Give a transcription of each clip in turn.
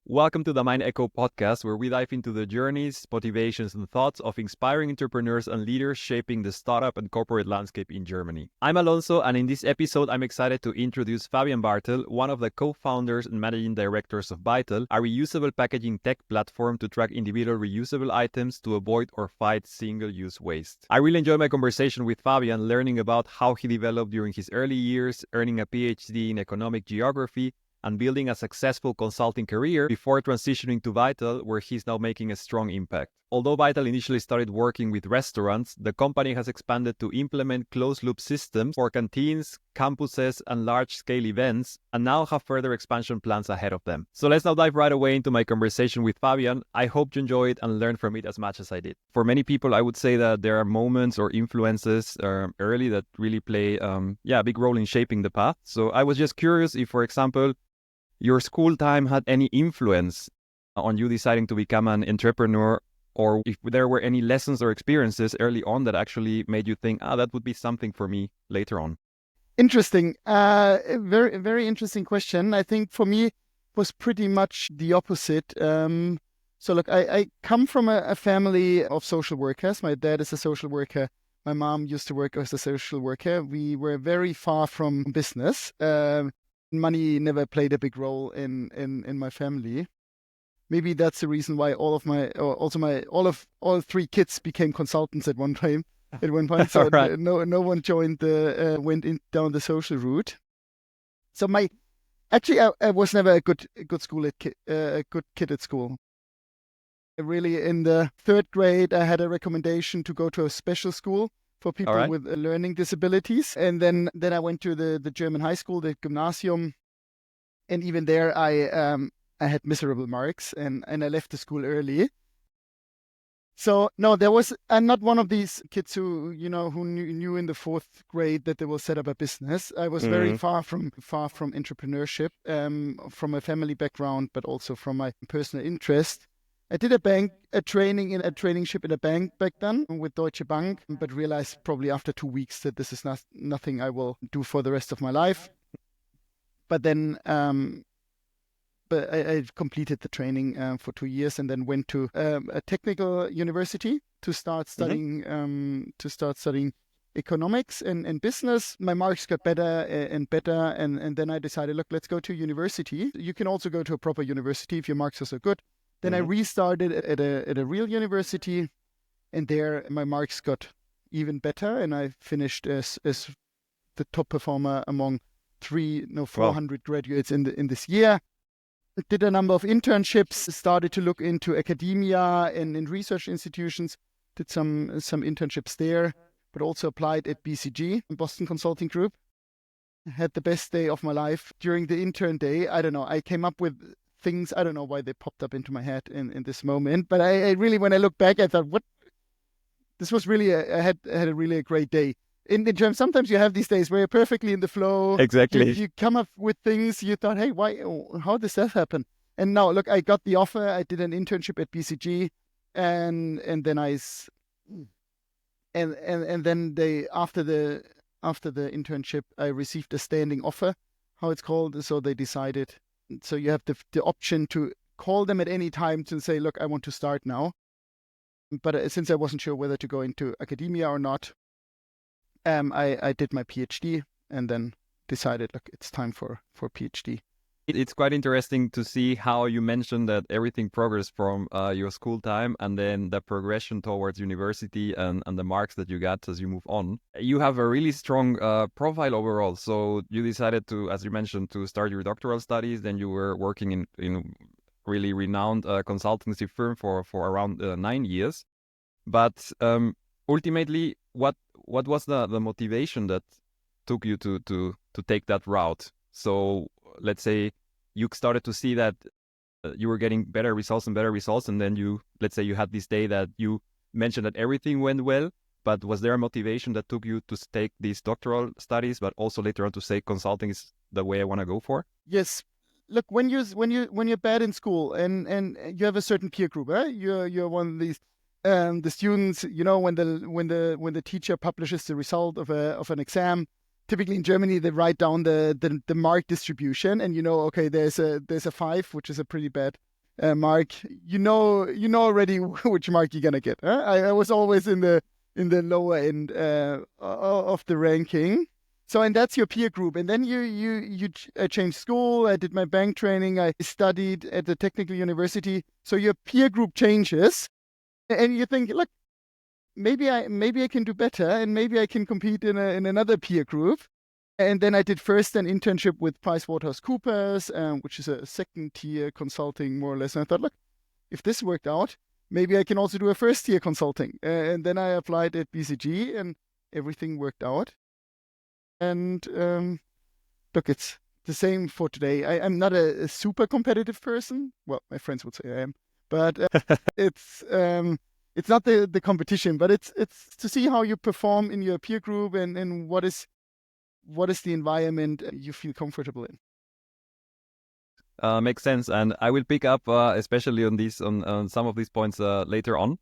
Welcome to the Mind Echo podcast, where we dive into the journeys, motivations, and thoughts of inspiring entrepreneurs and leaders shaping the startup and corporate landscape in Germany. I'm Alonso, and in this episode, I'm excited to introduce Fabian Barthel, one of the co-founders and managing directors of Vytal, a reusable packaging tech platform to track individual reusable items to avoid or fight single-use waste. I really enjoyed my conversation with Fabian, learning about how he developed during his early years, earning a PhD in economic geography, and building a successful consulting career before transitioning to Vytal, where he's now making a strong impact. Although Vytal initially started working with restaurants, the company has expanded to implement closed-loop systems for canteens, campuses, and large-scale events, and now have further expansion plans ahead of them. So let's now dive right away into my conversation with Fabian. I hope you enjoy it and learn from it as much as I did. For many people, I would say that there are moments or influences early that really play a big role in shaping the path. So I was just curious if, for example, your school time had any influence on you deciding to become an entrepreneur, or if there were any lessons or experiences early on that actually made you think, that would be something for me later on. Interesting. Very, very interesting question. I think for me was pretty much the opposite. So look, I come from a family of social workers. My dad is a social worker. My mom used to work as a social worker. We were very far from business. Money never played a big role in my family. Maybe that's the reason why all three kids became consultants at one time. At one point, so Right. no one joined down the social route. So I was never a good kid at school. Really, in the third grade, I had a recommendation to go to a special school for people with learning disabilities. And then I went to the German high school, the Gymnasium. And even there, I had miserable marks and I left the school early. So no, I'm not one of these kids who knew in the fourth grade that they will set up a business. I was very far from entrepreneurship, from my family background, but also from my personal interest. I did a traineeship in a bank back then with Deutsche Bank, but realized probably after 2 weeks that this is nothing I will do for the rest of my life. But then, I completed the training for 2 years and then went to a technical university to start studying economics and business. My marks got better and better, and then I decided, look, let's go to university. You can also go to a proper university if your marks are so good. Then I restarted at a real university, and there my marks got even better, and I finished as the top performer among 400 graduates in this year. Did a number of internships, started to look into academia and in research institutions, did some internships there, but also applied at BCG, Boston Consulting Group. Had the best day of my life. During the intern day, I don't know, I came up with things, I don't know why they popped up into my head in this moment, but I really, when I look back, I thought, this was really, I had a really great day. In terms, sometimes you have these days where you're perfectly in the flow. Exactly. You come up with things you thought, hey, how does that happen? And now, look, I got the offer. I did an internship at BCG, and then after the internship, I received a standing offer, how it's called. So they decided. So you have the option to call them at any time to say, look, I want to start now. But since I wasn't sure whether to go into academia or not, I did my PhD and then decided, look, it's time for PhD. It's quite interesting to see how you mentioned that everything progressed from your school time and then the progression towards university and the marks that you got as you move on. You have a really strong profile overall. So you decided to, as you mentioned, to start your doctoral studies. Then you were working in really renowned consultancy firm for around 9 years. But ultimately, what was the motivation that took you to take that route? So let's say you started to see that you were getting better results, and then let's say you had this day that you mentioned that everything went well, but was there a motivation that took you to take these doctoral studies, but also later on to say consulting is the way I want to go for? Yes. Look, when you're bad in school and you have a certain peer group, right? You're one of these the students, when the teacher publishes the result of an exam, typically in Germany, they write down the mark distribution, and okay, there's a 5, which is a pretty bad mark, you know already which mark you're gonna get. Huh? I was always in the lower end of the ranking. So, and that's your peer group. And then I changed school. I did my bank training. I studied at the technical university. So your peer group changes, and you think, look, maybe I can do better, and maybe I can compete in another peer group. And then I did first an internship with PricewaterhouseCoopers, which is a second tier consulting, more or less. And I thought, look, if this worked out, maybe I can also do a first tier consulting. And then I applied at BCG, and everything worked out. And look, it's the same for today. I'm not a super competitive person. Well, my friends would say I am, but it's not the competition, but it's to see how you perform in your peer group and what is the environment you feel comfortable in. Makes sense, and I will pick up especially on some of these points later on.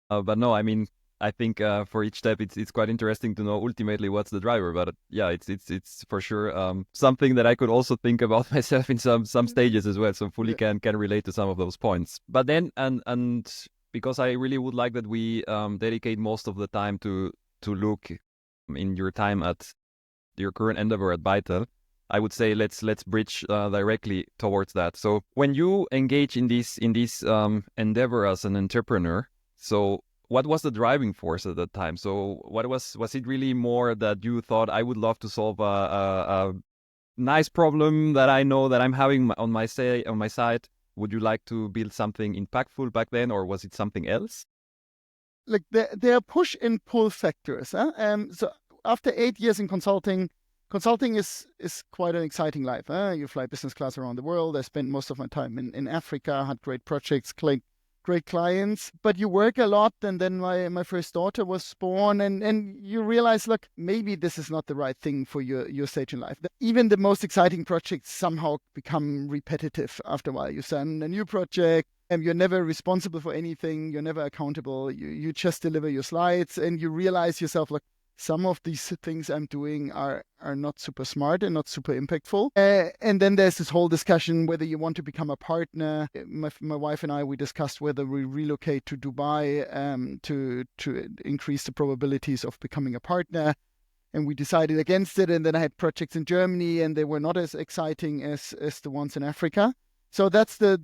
But no, I mean, I think for each step, it's quite interesting to know ultimately what's the driver. But yeah, it's for sure something that I could also think about myself in some stages as well. So fully can relate to some of those points. But then and because I really would like that we dedicate most of the time to look in your time at your current endeavor at Vytal, I would say let's bridge directly towards that. So when you engage in this endeavor as an entrepreneur, so what was the driving force at that time? So what was it really more that you thought, I would love to solve a nice problem that I know that I'm having on my side? Would you like to build something impactful back then, or was it something else? Like there are push and pull factors. Huh? So after 8 years in consulting is quite an exciting life. You fly business class around the world. I spent most of my time in Africa, had great projects, great clients, but you work a lot. And then my first daughter was born, and you realize, look, maybe this is not the right thing for your stage in life. Even the most exciting projects somehow become repetitive after a while. You send a new project, and you're never responsible for anything. You're never accountable. You just deliver your slides, and you realize yourself, look, some of these things I'm doing are not super smart and not super impactful. And then there's this whole discussion whether you want to become a partner. My wife and I, we discussed whether we relocate to Dubai to increase the probabilities of becoming a partner. And we decided against it. And then I had projects in Germany, and they were not as exciting as the ones in Africa. So that's the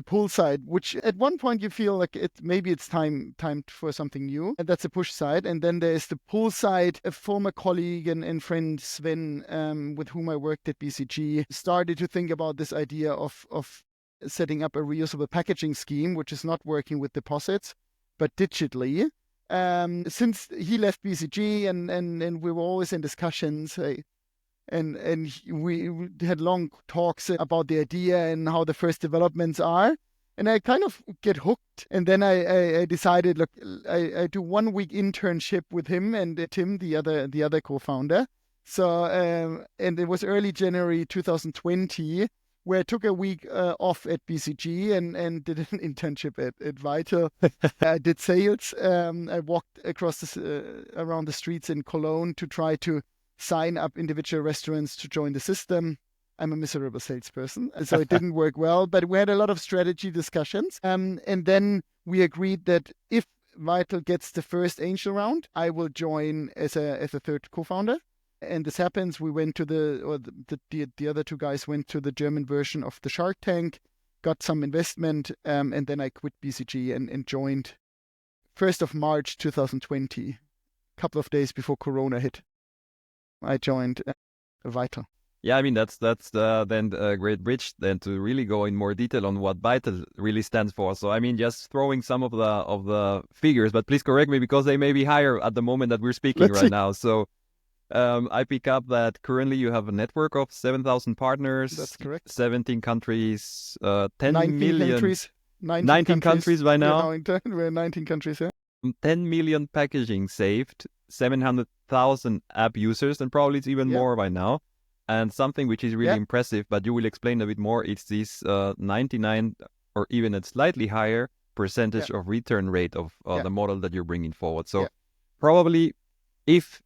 pull side, which at one point you feel like maybe it's time for something new, and that's the push side. And then there's the pull side. A former colleague and friend, Sven, with whom I worked at BCG, started to think about this idea of setting up a reusable packaging scheme, which is not working with deposits but digitally. Since he left BCG, and we were always in discussions, and we had long talks about the idea and how the first developments are. And I kind of get hooked. And then I decided, look, I do 1 week internship with him and Tim, the other co-founder. So, and it was early January 2020, where I took a week off at BCG and did an internship at Vytal. I did sales. I walked across around the streets in Cologne to try to sign up individual restaurants to join the system. I'm a miserable salesperson, so it didn't work well, but we had a lot of strategy discussions. And then we agreed that if Vytal gets the first angel round, I will join as a third co-founder. And this happens. We went to the other two guys went to the German version of the Shark Tank, got some investment, and then I quit BCG and joined 1st of March 2020, a couple of days before Corona hit. I joined Vytal. Yeah, I mean that's then a great bridge then to really go in more detail on what Vytal really stands for. So I mean, just throwing some of the figures, but please correct me because they may be higher at the moment that we're speaking right now. So I pick up that currently you have a network of 7,000 partners. That's correct. 17 countries, 10 19 million. Countries. 19 countries by now. We're in 19 countries, yeah. 10 million packaging saved, 700,000 app users, and probably it's even more by now. And something which is really impressive, but you will explain a bit more, it's this 99 or even a slightly higher percentage of return rate of the model that you're bringing forward. So probably if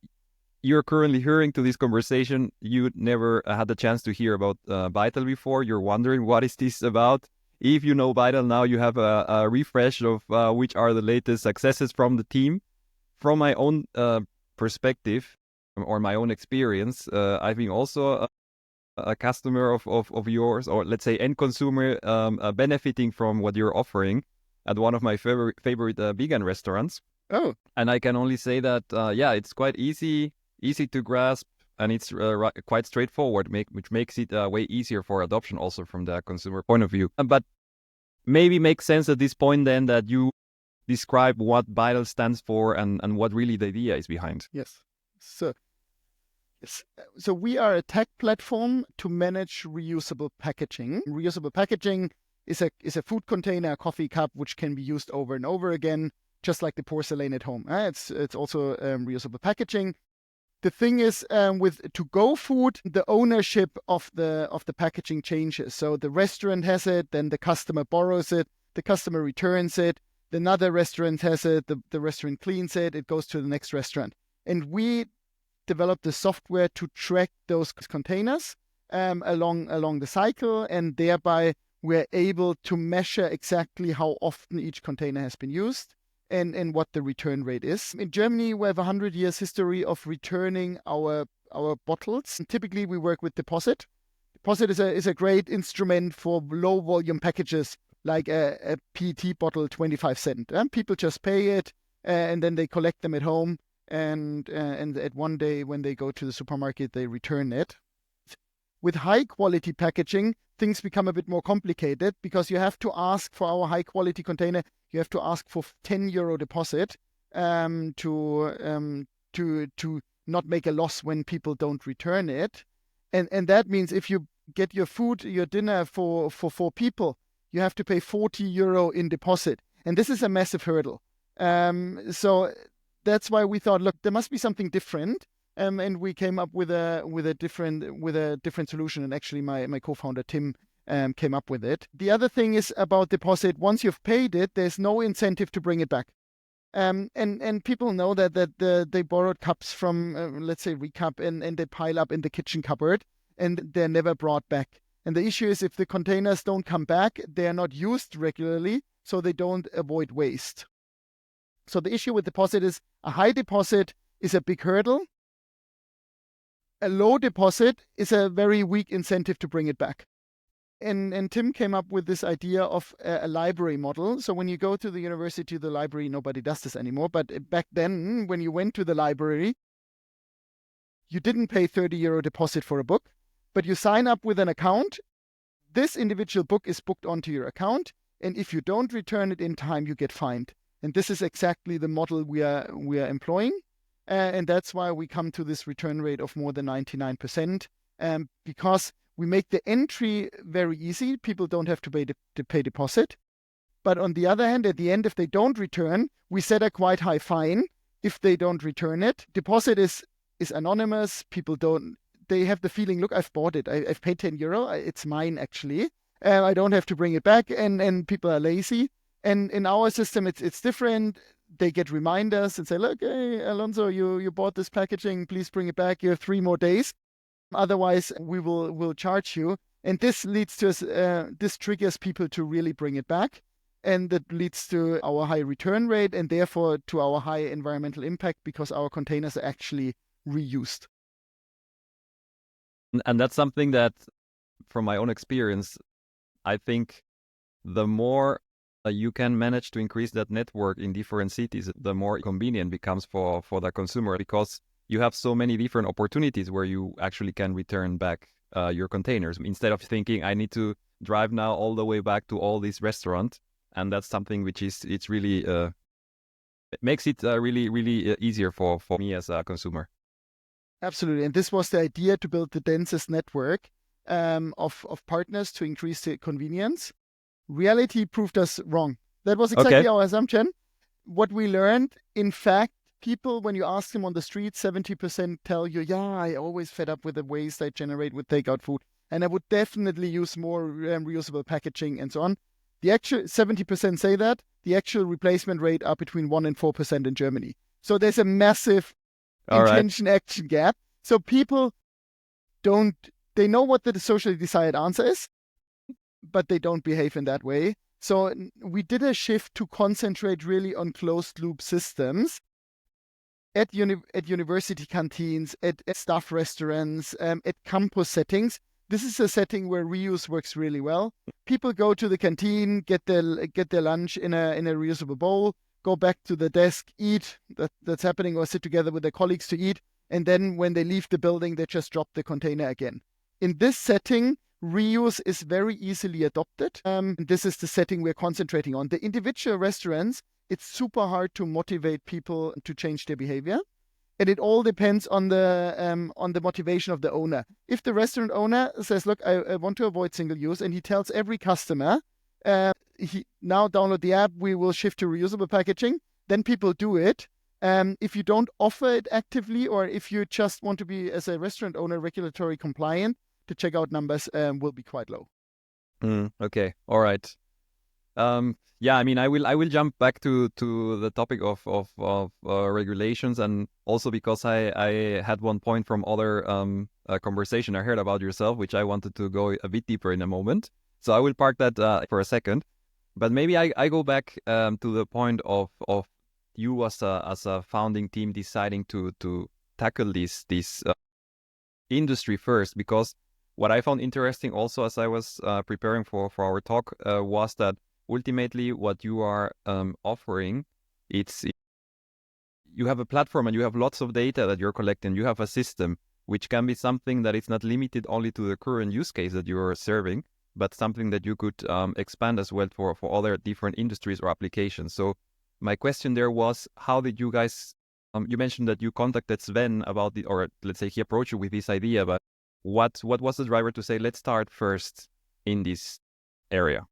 you're currently hearing to this conversation, you never had the chance to hear about Vytal before, you're wondering what is this about, if you know Vytal now, you have a refresh of which are the latest successes from the team. From my own perspective or my own experience, I've been also a customer of yours, or let's say end consumer, benefiting from what you're offering at one of my favorite vegan restaurants. Oh, And I can only say that, yeah, it's quite easy to grasp, and it's quite straightforward, which makes it way easier for adoption also from the consumer point of view. But maybe makes sense at this point then that you describe what Vytal stands for and what really the idea is behind. yes. So we are a tech platform to manage reusable packaging. Reusable packaging is a food container, a coffee cup, which can be used over and over again, just like the porcelain at home. It's also reusable packaging. The thing is, with to-go food, the ownership of the packaging changes. So the restaurant has it, then the customer borrows it, the customer returns it, another restaurant has it, the restaurant cleans it, it goes to the next restaurant. And we developed the software to track those containers along the cycle, and thereby we're able to measure exactly how often each container has been used and what the return rate is. In Germany, we have 100 years history of returning our bottles. And typically, we work with deposit. Deposit is a great instrument for low volume packages, like a PET bottle, 25 cents. People just pay it, and then they collect them at home. And at one day when they go to the supermarket, they return it. With high quality packaging, things become a bit more complicated because you have to ask for our high quality container. You have to ask for €10 deposit to not make a loss when people don't return it. And that means if you get your food, your dinner for 4 people, you have to pay €40 in deposit. And this is a massive hurdle. So that's why we thought, look, there must be something different. And we came up with a different solution. And actually, my co-founder Tim came up with it. The other thing is about deposit. Once you've paid it, there's no incentive to bring it back. And people know that they borrowed cups from let's say Recap, and they pile up in the kitchen cupboard, and they're never brought back. And the issue is if the containers don't come back, they are not used regularly, so they don't avoid waste. So the issue with deposit is a high deposit is a big hurdle. A low deposit is a very weak incentive to bring it back. And Tim came up with this idea of a library model. So when you go to the university, the library, nobody does this anymore. But back then, when you went to the library, you didn't pay €30 deposit for a book, but you sign up with an account. This individual book is booked onto your account. And if you don't return it in time, you get fined. And this is exactly the model we are employing. And that's why we come to this return rate of more than 99%, because we make the entry very easy. People don't have to pay deposit. But on the other hand, at the end, if they don't return, we set a quite high fine if they don't return it. Deposit is anonymous. People they have the feeling, look, I've bought it. I've paid €10. It's mine, actually. I don't have to bring it back. And people are lazy. And in our system, it's different. They get reminders and say, look, hey, Alonso, you bought this packaging. Please bring it back. You have 3 more days. Otherwise, we'll charge you. And this leads to this triggers people to really bring it back. And that leads to our high return rate and therefore to our high environmental impact because our containers are actually reused. And that's something that, from my own experience, I think the more you can manage to increase that network in different cities, the more convenient becomes for the consumer, because you have so many different opportunities where you actually can return back your containers instead of thinking I need to drive now all the way back to all these restaurants. And that's something which it's really it makes it really easier for me as a consumer. Absolutely. And this was the idea, to build the densest network of partners to increase the convenience. Reality proved us wrong. That was exactly our assumption. What we learned, in fact, people, when you ask them on the street, 70% tell you, yeah, I always fed up with the waste I generate with takeout food, and I would definitely use more reusable packaging and so on. The actual 70% say that. The actual replacement rate are between 1% and 4% in Germany. So there's a massive intention-action gap. So people they know what the socially desired answer is, but they don't behave in that way. So we did a shift to concentrate really on closed loop systems at university canteens, at staff restaurants, at campus settings. This is a setting where reuse works really well. People go to the canteen, get their lunch in a reusable bowl, go back to the desk, eat. That's happening, or sit together with their colleagues to eat. And then when they leave the building, they just drop the container again. In this setting, reuse is very easily adopted. This is the setting we're concentrating on. The individual restaurants, it's super hard to motivate people to change their behavior. And it all depends on the motivation of the owner. If the restaurant owner says, look, I want to avoid single use, and he tells every customer, he now download the app, we will shift to reusable packaging, then people do it. If you don't offer it actively, or if you just want to be, as a restaurant owner, regulatory compliant, the checkout numbers will be quite low. Okay, all right. Yeah, I mean, I will jump back to the topic of regulations, and also because I had one point from other conversation I heard about yourself, which I wanted to go a bit deeper in a moment. So I will park that for a second, but maybe I go back to the point of you as a founding team deciding to tackle this industry first, because what I found interesting also as I was preparing for our talk was that ultimately what you are offering, you have a platform and you have lots of data that you're collecting. You have a system which can be something that is not limited only to the current use case that you're serving, but something that you could expand as well for other different industries or applications. So my question there was, how did you guys, you mentioned that you contacted Sven about the, or let's say he approached you with this idea, but what was the driver to say, let's start first in this area?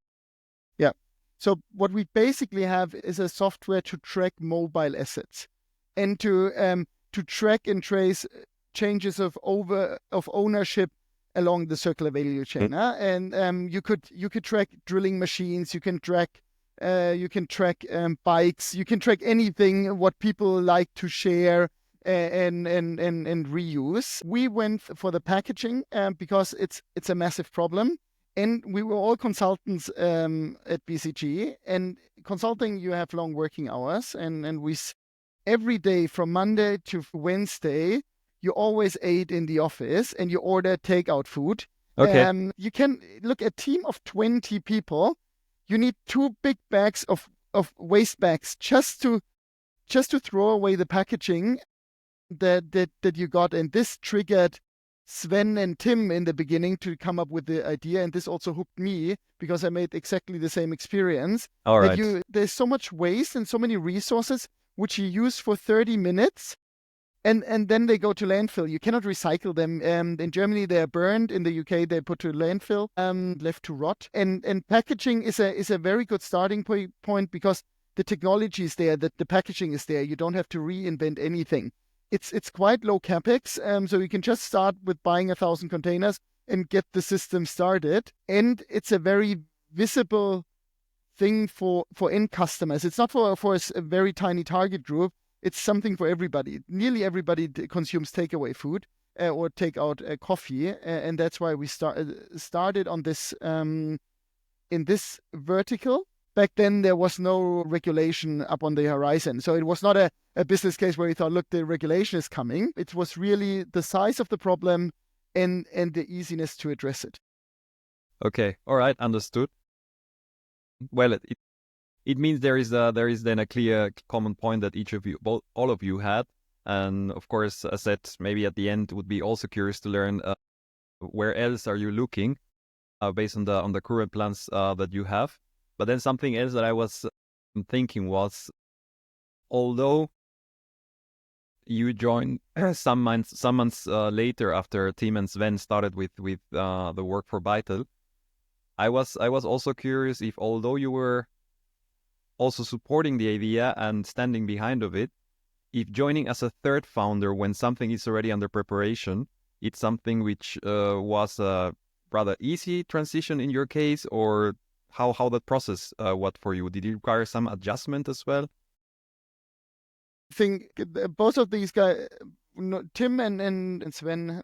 Yeah. So what we basically have is a software to track mobile assets and to track and trace changes of ownership along the circular value chain. And you could track drilling machines, you can track bikes, you can track anything what people like to share and reuse. We went for the packaging because it's a massive problem. And we were all consultants at BCG. And consulting, you have long working hours. And we, every day from Monday to Wednesday, you always ate in the office and you order takeout food. Okay. You can look at a team of 20 people. You need 2 big bags of waste bags just to throw away the packaging that you got. And this triggered Sven and Tim in the beginning to come up with the idea, and this also hooked me because I made exactly the same experience. All right. There's so much waste and so many resources which you use for 30 minutes, and then they go to landfill. You cannot recycle them. In Germany they are burned. In the UK they put to landfill, left to rot. And packaging is a very good starting point because the technology is there, that the packaging is there. You don't have to reinvent anything. It's quite low capex, so you can just start with buying 1,000 containers and get the system started. And it's a very visible thing for end customers. It's not for a very tiny target group. It's something for everybody. Nearly everybody consumes takeaway food or take out coffee, and that's why we started on this in this vertical. Back then, there was no regulation up on the horizon. So it was not a business case where we thought, look, the regulation is coming. It was really the size of the problem and the easiness to address it. Okay. All right. Understood. Well, it means there is then a clear common point that each of you, all of you had. And of course, as said, maybe at the end would be also curious to learn where else are you looking based on the current plans that you have. But then something else that I was thinking was, although you joined some months later after Tim and Sven started with the work for Vytal, I was also curious if, although you were also supporting the idea and standing behind of it, if joining as a third founder when something is already under preparation, it's something which was a rather easy transition in your case, or how that process what for you? Did it require some adjustment as well? I think both of these guys, Tim and Sven,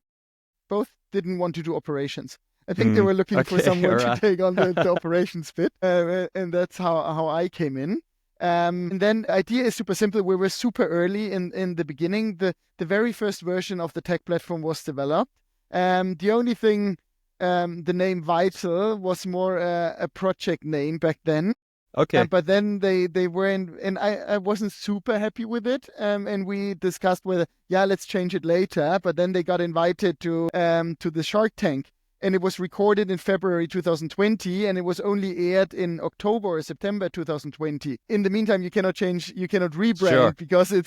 both didn't want to do operations. I think they were looking for Okay, someone all to right. take on the operations bit, and that's how I came in. And then the idea is super simple. We were super early in the beginning. The very first version of the tech platform was developed. The only thing, the name Vytal was more a project name back then. Okay, But then they weren't, and I wasn't super happy with it. And we discussed whether, yeah, let's change it later. But then they got invited to the Shark Tank, and it was recorded in February 2020, and it was only aired in October or September 2020. In the meantime, you cannot change, you cannot sure. rebrand because Yeah,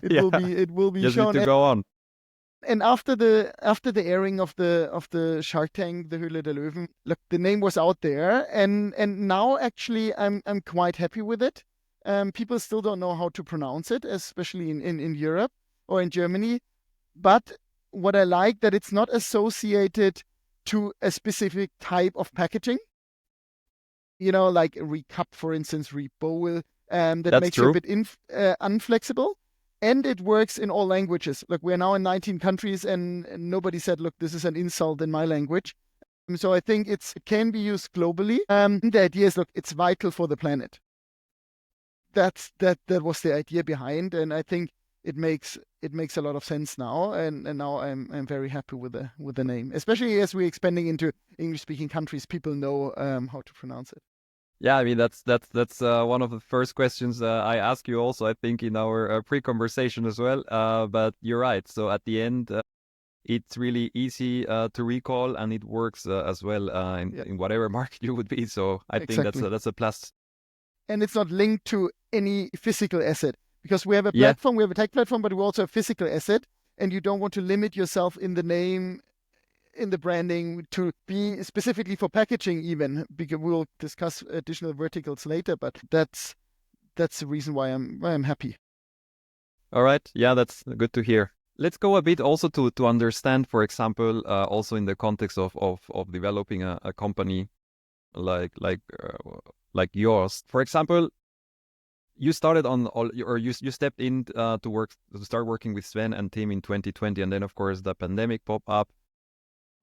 it will be just need shown. to go on. And after the airing of the Shark Tank, the Höhle der Löwen, look, the name was out there, and now actually I'm quite happy with it. People still don't know how to pronounce it, especially in Europe or in Germany. But what I like that it's not associated to a specific type of packaging. You know, like Recup, for instance, Rebowl, that That's makes you a true. bit unflexible. And it works in all languages. Look, we're now in 19 countries, and nobody said, look, this is an insult in my language. So I think it can be used globally. The idea is, look, it's vital for the planet. That was the idea behind, and I think it makes a lot of sense now. And now I'm very happy with the name, especially as we're expanding into English-speaking countries. People know how to pronounce it. Yeah, I mean that's one of the first questions I ask you also, I think, in our pre-conversation as well. But you're right. So at the end, it's really easy to recall, and it works as well in whatever market you would be. So I think Exactly. that's a plus. And it's not linked to any physical asset, because we have a Yeah, platform, we have a tech platform, but we also have a physical asset, and you don't want to limit yourself in the name, in the branding, to be specifically for packaging even, because we'll discuss additional verticals later, but that's the reason why I'm happy. all right. Yeah, that's good to hear. Let's go a bit also to understand, for example, also in the context of developing a company like like yours. For example, you started on all, or you stepped in to start working with Sven and Tim in 2020, and then of course the pandemic popped up.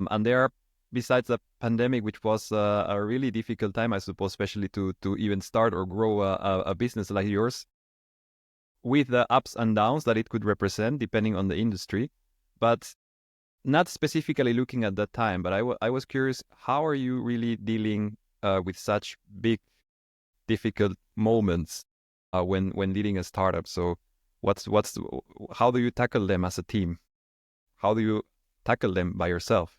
And there, besides the pandemic, which was a really difficult time, I suppose, especially to even start or grow a business like yours, with the ups and downs that it could represent depending on the industry, but not specifically looking at that time. But I was curious, how are you really dealing with such big, difficult moments when leading a startup? So how do you tackle them as a team? How do you tackle them by yourself?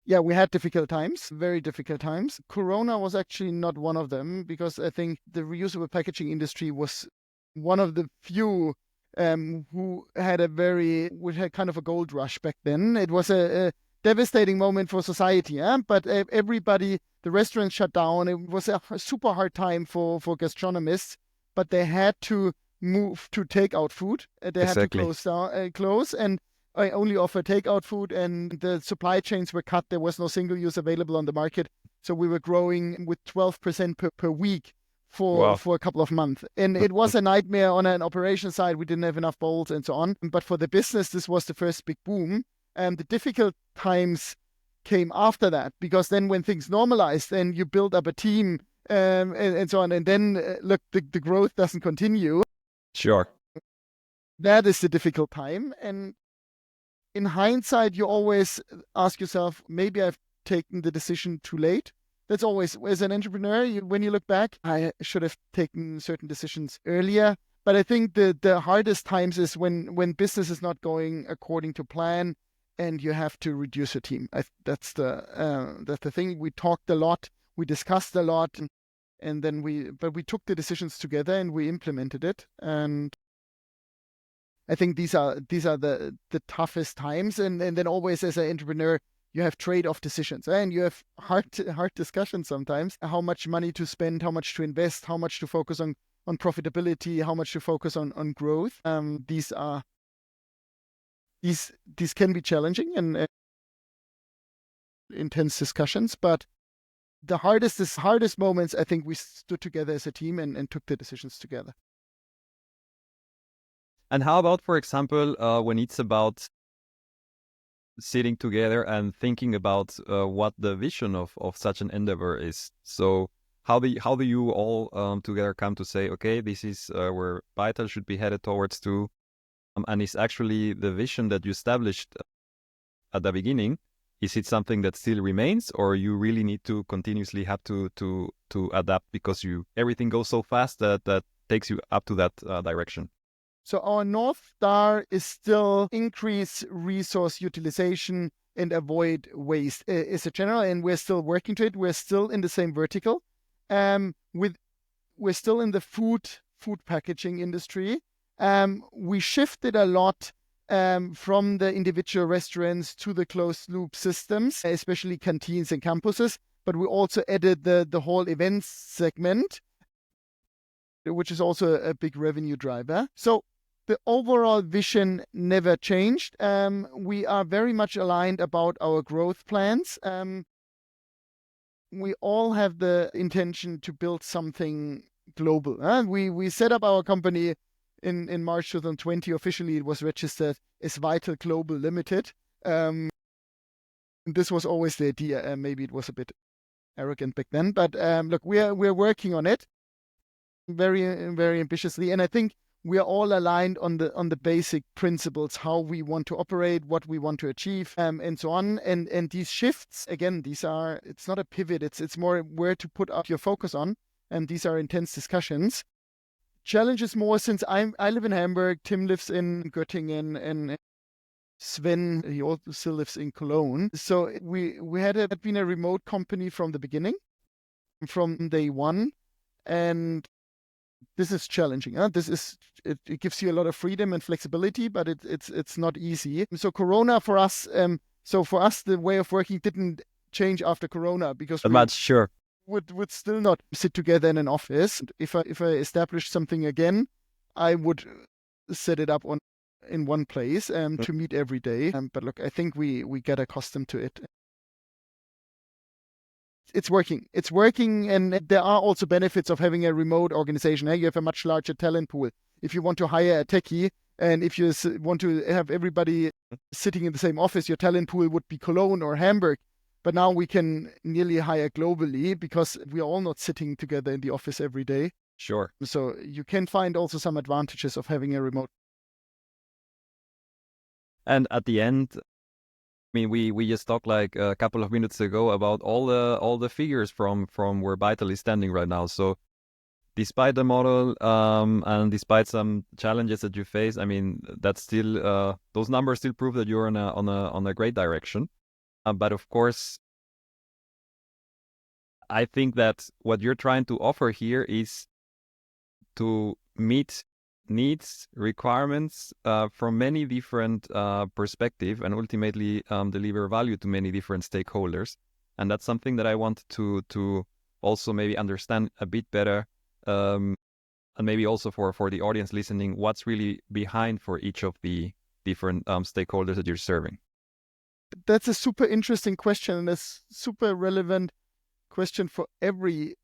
Yeah, we had difficult times, very difficult times. Corona was actually not one of them, because I think the reusable packaging industry was one of the few who had which had kind of a gold rush back then. It was a devastating moment for society, but everybody, the restaurants shut down. It was a super hard time for gastronomists, but they had to move to takeout food. They had to Exactly. close, and I only offer takeout food, and the supply chains were cut. There was no single use available on the market. So we were growing with 12% per week Wow. for a couple of months. And it was a nightmare on an operation side. We didn't have enough bowls and so on. But for the business, this was the first big boom. And the difficult times came after that, because then when things normalized, then you build up a team and so on. And then, look, the growth doesn't continue. Sure. That is the difficult time. And in hindsight, you always ask yourself, maybe I've taken the decision too late. That's always, as an entrepreneur, when you look back, I should have taken certain decisions earlier. But I think the hardest times is when business is not going according to plan, and you have to reduce your team. That's the thing. We talked a lot, we discussed a lot, and then we took the decisions together and we implemented it. And I think these are the toughest times, and then always as an entrepreneur, you have trade-off decisions, and you have hard discussions sometimes. How much money to spend, how much to invest, how much to focus on profitability, how much to focus on growth. These can be challenging and intense discussions, but the hardest moments, I think we stood together as a team and took the decisions together. And how about, for example, when it's about sitting together and thinking about what the vision of such an endeavor is. So how do you all together come to say, okay, this is where Vytal should be headed towards to, and is actually the vision that you established at the beginning? Is it something that still remains, or you really need to continuously have to adapt because everything goes so fast that takes you up to that direction? So our North Star is still increase resource utilization and avoid waste is a general, and we're still working to it. We're still in the same vertical. We're still in the food packaging industry. We shifted a lot from the individual restaurants to the closed loop systems, especially canteens and campuses. But we also added the whole events segment, which is also a big revenue driver. So the overall vision never changed. We are very much aligned about our growth plans. We all have the intention to build something global. We set up our company in March 2020. Officially, it was registered as Vytal Global Limited. This was always the idea. Maybe it was a bit arrogant back then, but look, we're working on it very, very ambitiously, and I think we are all aligned on the basic principles, how we want to operate, what we want to achieve, and so on. And these shifts, again, it's not a pivot. It's more where to put up your focus on. And these are intense discussions. Challenge is more since I live in Hamburg, Tim lives in Göttingen, and Sven, he also still lives in Cologne. So we had been a remote company from the beginning, from day one, and this is challenging. It gives you a lot of freedom and flexibility, but it's not easy. So Corona for us, the way of working didn't change after Corona because That much, sure. Would still not sit together in an office. If I establish something again, I would set it up in one place to meet every day. But look, I think we get accustomed to it. It's working, and there are also benefits of having a remote organization. You have a much larger talent pool. If you want to hire a techie, and if you want to have everybody sitting in the same office, your talent pool would be Cologne or Hamburg. But now we can nearly hire globally because we are all not sitting together in the office every day. Sure. So you can find also some advantages of having a remote. And at the end, I mean, we just talked like a couple of minutes ago about all the figures from where Vytal is standing right now. So despite the model and despite some challenges that you face, I mean, that's still those numbers still prove that you're on a great direction. But of course, I think that what you're trying to offer here is to meet needs, requirements from many different perspectives, and ultimately deliver value to many different stakeholders. And that's something that I want to also maybe understand a bit better, and maybe also for the audience listening, what's really behind for each of the different stakeholders that you're serving. That's a super interesting question, and a super relevant question for every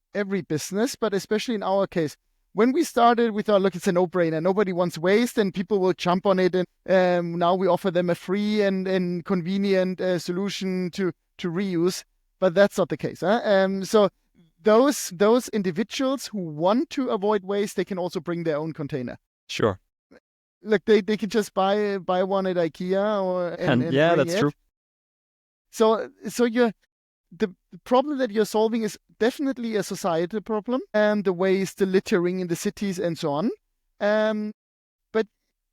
business, but especially in our case. When we started, we thought, look, it's a no-brainer. Nobody wants waste, and people will jump on it. And now we offer them a free and convenient solution to reuse. But that's not the case. So those individuals who want to avoid waste, they can also bring their own container. Sure. Like they can just buy one at IKEA and yeah, bring that's it. true. So the problem that you're solving is definitely a societal problem, and the waste, the littering in the cities and so on. But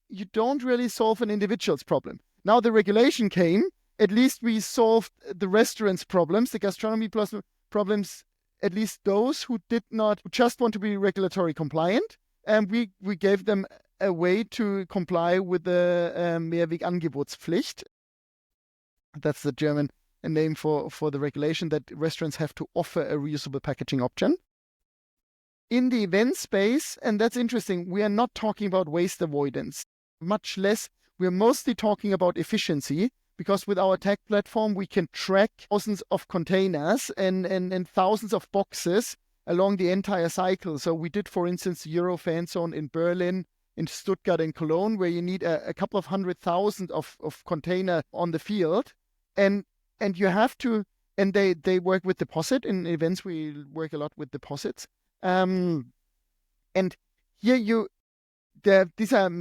you don't really solve an individual's problem. Now the regulation came, at least we solved the restaurants' problems, the gastronomy problems, at least those who just want to be regulatory compliant. And we gave them a way to comply with the Mehrwegangebotspflicht. That's the German name for the regulation that restaurants have to offer a reusable packaging option. In the event space, and that's interesting, we are not talking about waste avoidance, much less. We're mostly talking about efficiency, because with our tech platform, we can track thousands of containers and thousands of boxes along the entire cycle. So we did, for instance, the Euro fan zone in Berlin in Stuttgart and Cologne, where you need a couple of 100,000 of container on the field, and you have to, and they work with deposit. In events we work a lot with deposits, and here these are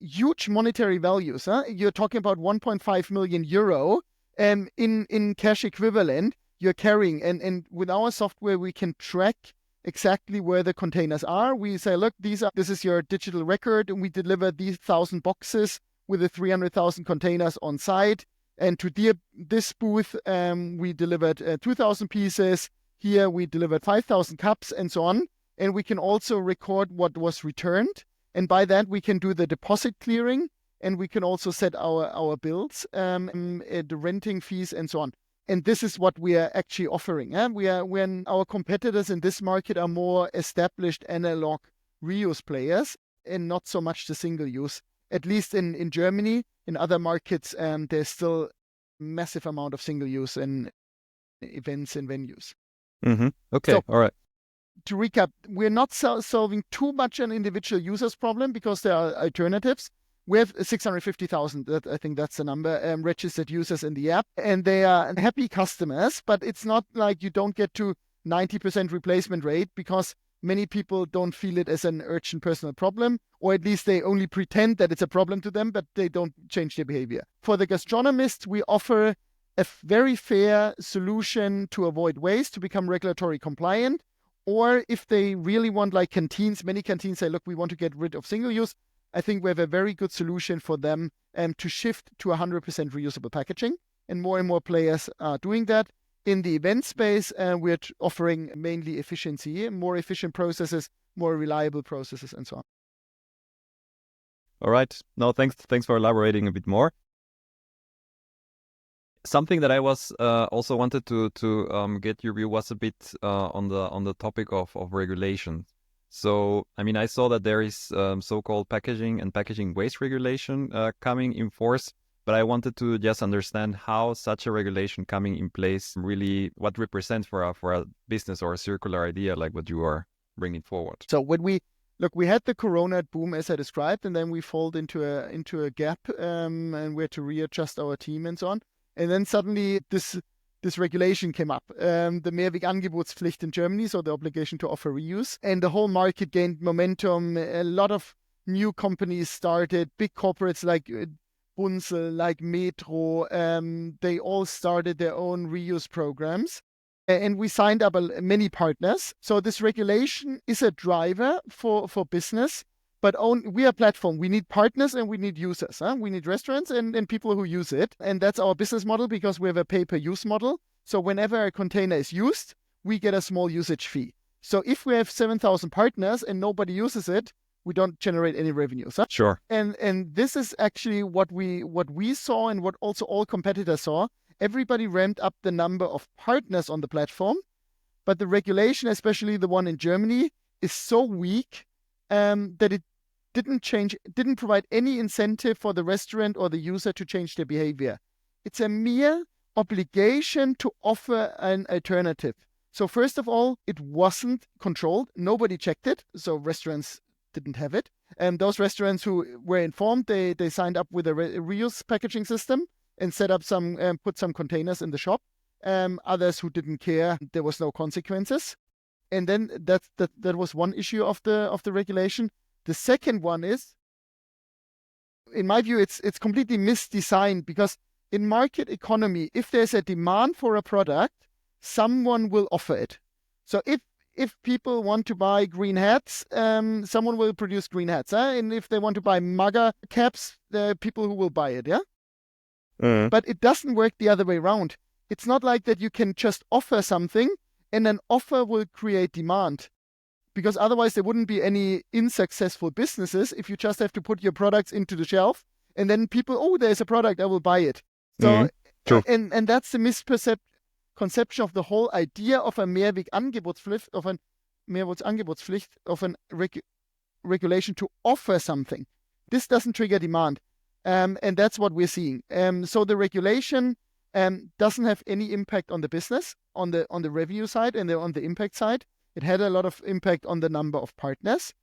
huge monetary values. You're talking about 1.5 million euro in cash equivalent you're carrying. And with our software, we can track exactly where the containers are. We say, look, this is your digital record, and we deliver these 1,000 boxes with the 300,000 containers on site. And to this booth, we delivered 2,000 pieces. Here we delivered 5,000 cups and so on. And we can also record what was returned. And by that, we can do the deposit clearing, and we can also set our bills, the renting fees, and so on. And this is what we are actually offering. When our competitors in this market are more established analog reuse players and not so much the single use. At least in Germany, in other markets, there's still massive amount of single use in events and venues. Mm-hmm. Okay, so, all right. To recap, we're not solving too much an individual user's problem because there are alternatives. We have 650,000, I think that's the number, registered users in the app, and they are happy customers, but it's not like you don't get to 90% replacement rate because many people don't feel it as an urgent personal problem, or at least they only pretend that it's a problem to them, but they don't change their behavior. For the gastronomist, we offer a very fair solution to avoid waste, to become regulatory compliant. Or if they really want, like canteens, many canteens say, look, we want to get rid of single use. I think we have a very good solution for them to shift to 100% reusable packaging. And more players are doing that. In the event space, we're offering mainly efficiency, more efficient processes, more reliable processes, and so on. All right. No, thanks for elaborating a bit more. Something that I was also wanted to get your view was a bit on the topic of regulation. So, I mean, I saw that there is so-called packaging and packaging waste regulation coming in force, but I wanted to just understand how such a regulation coming in place really what represents for a business or a circular idea like what you are bringing forward. So when we had the Corona boom as I described, and then we fall into a gap, and we had to readjust our team and so on. And then suddenly this regulation came up, the Mehrwegangebotspflicht in Germany, so the obligation to offer reuse. And the whole market gained momentum. A lot of new companies started, big corporates like Bunzl, like Metro. They all started their own reuse programs. And we signed up many partners. So this regulation is a driver for business. But we are a platform. We need partners and we need users. We need restaurants and people who use it. And that's our business model because we have a pay-per-use model. So whenever a container is used, we get a small usage fee. So if we have 7,000 partners and nobody uses it, we don't generate any revenues. Sure. And this is actually what we saw and what also all competitors saw. Everybody ramped up the number of partners on the platform, but the regulation, especially the one in Germany, is so weak that it didn't provide any incentive for the restaurant or the user to change their behavior. It's a mere obligation to offer an alternative. So first of all, it wasn't controlled. Nobody checked it. So restaurants didn't have it. And those restaurants who were informed, they signed up with a reuse packaging system and set up put some containers in the shop. Others who didn't care, there was no consequences. And then that was one issue of the regulation. The second one is, in my view, it's completely misdesigned because in market economy, if there's a demand for a product, someone will offer it. So if people want to buy green hats, someone will produce green hats. And if they want to buy mugger caps, there are people who will buy it. Yeah. But it doesn't work the other way around. It's not like that you can just offer something and an offer will create demand. Because otherwise there wouldn't be any unsuccessful businesses if you just have to put your products into the shelf and then people, oh, there's a product, I will buy it. So, True. And that's the misconception of the whole idea of a Mehrwegangebotspflicht, of a regulation to offer something. This doesn't trigger demand. And that's what we're seeing. So the regulation doesn't have any impact on the business, on the revenue side and on the impact side. It had a lot of impact on the number of partners.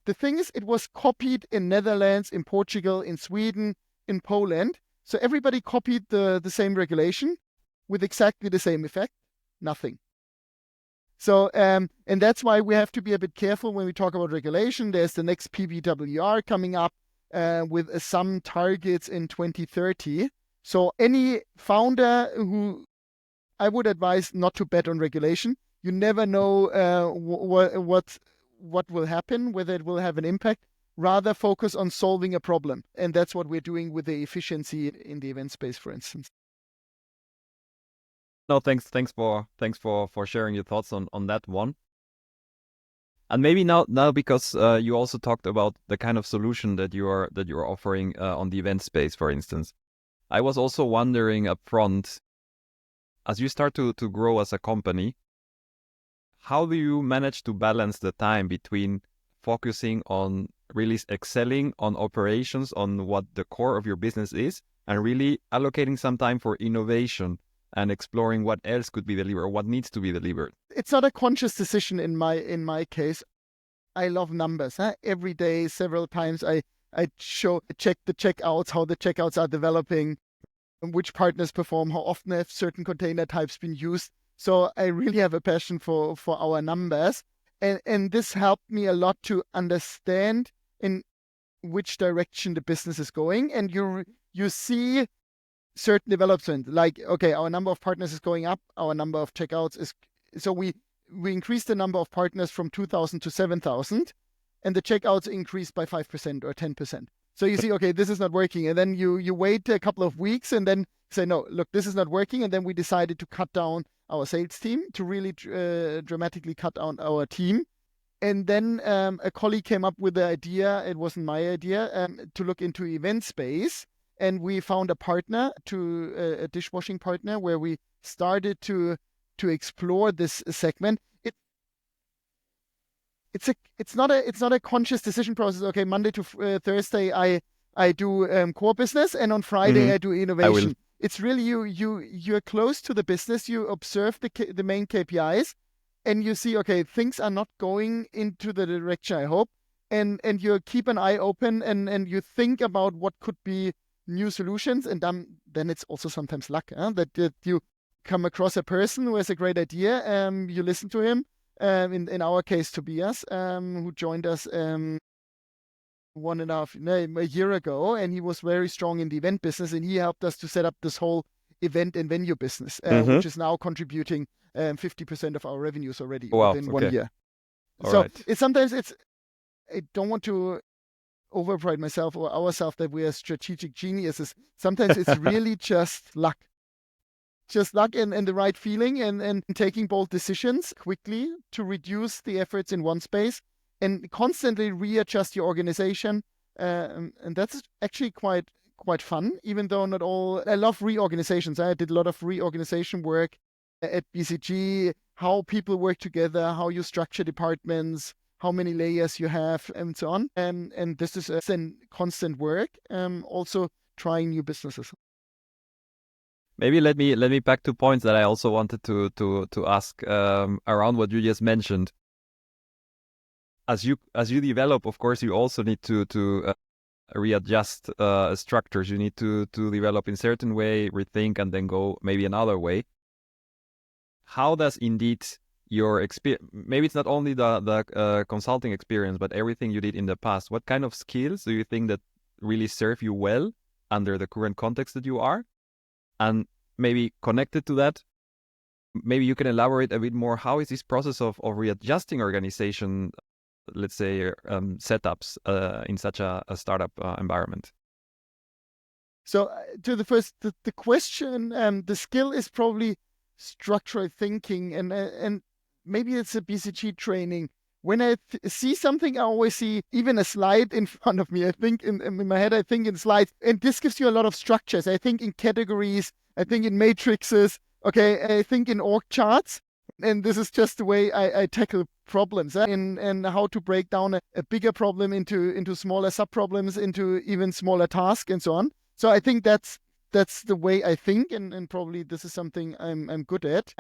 The thing is, it was copied in Netherlands, in Portugal, in Sweden, in Poland. So everybody copied the same regulation with exactly the same effect, nothing. So, and that's why we have to be a bit careful when we talk about regulation. There's the next PBWR coming up with some targets in 2030. So any founder who I would advise not to bet on regulation. You never know what will happen, whether it will have an impact. Rather focus on solving a problem. And that's what we're doing with the efficiency in the event space, for instance. No, thanks for sharing your thoughts on that one. And maybe now because you also talked about the kind of solution that you're offering on the event space, for instance. I was also wondering up front, as you start to grow as a company, how do you manage to balance the time between focusing on really excelling on operations, on what the core of your business is, and really allocating some time for innovation and exploring what else could be delivered or what needs to be delivered? It's not a conscious decision in my case. I love numbers. Every day, several times, I check the checkouts, how the checkouts are developing, which partners perform, how often have certain container types been used. So I really have a passion for our numbers. And this helped me a lot to understand in which direction the business is going. And you see certain development, like, okay, our number of partners is going up, our number of checkouts is, so we increased the number of partners from 2,000 to 7,000, and the checkouts increased by 5% or 10%. So you see, okay, this is not working. And then you wait a couple of weeks and then say, no, look, this is not working. And then we decided to cut down our sales team, to really dramatically cut down our team. And then a colleague came up with the idea, it wasn't my idea, to look into event space. And we found a partner, a dishwashing partner, where we started to explore this segment. It's not a conscious decision process. Okay, Monday to Thursday I do core business, and on Friday I do innovation. It's really you're close to the business. You observe the main KPIs, and you see, okay, things are not going into the direction I hope, and you keep an eye open, and you think about what could be new solutions, and then it's also sometimes luck that you come across a person who has a great idea. You listen to him. In our case, Tobias, who joined us a year ago, and he was very strong in the event business, and he helped us to set up this whole event and venue business, which is now contributing 50% of our revenues already within 1 year. I don't want to overpride myself or ourselves that we are strategic geniuses. Sometimes it's really just luck. Just luck and the right feeling and taking bold decisions quickly to reduce the efforts in one space and constantly readjust your organization. And that's actually quite fun, even though not all... I love reorganizations. I did a lot of reorganization work at BCG, how people work together, how you structure departments, how many layers you have, and so on. And this is a constant work. Also trying new businesses. Maybe let me back to points that I also wanted to ask around what you just mentioned. As you develop, of course, you also need to readjust structures. You need to develop in certain way, rethink, and then go maybe another way. How does indeed your experience? Maybe it's not only the consulting experience, but everything you did in the past. What kind of skills do you think that really serve you well under the current context that you are? And maybe connected to that, maybe you can elaborate a bit more. How is this process of readjusting organization, let's say, setups in such a startup environment? So to the first, the question, the skill is probably structural thinking, and maybe it's a BCG training. When I see something, I always see even a slide in front of me. I think in my head, I think in slides. And this gives you a lot of structures. I think in categories, I think in matrices, okay, I think in org charts. And this is just the way I tackle problems, and how to break down a bigger problem into smaller sub-problems, into even smaller tasks, and so on. So I think that's the way I think, and probably this is something I'm good at.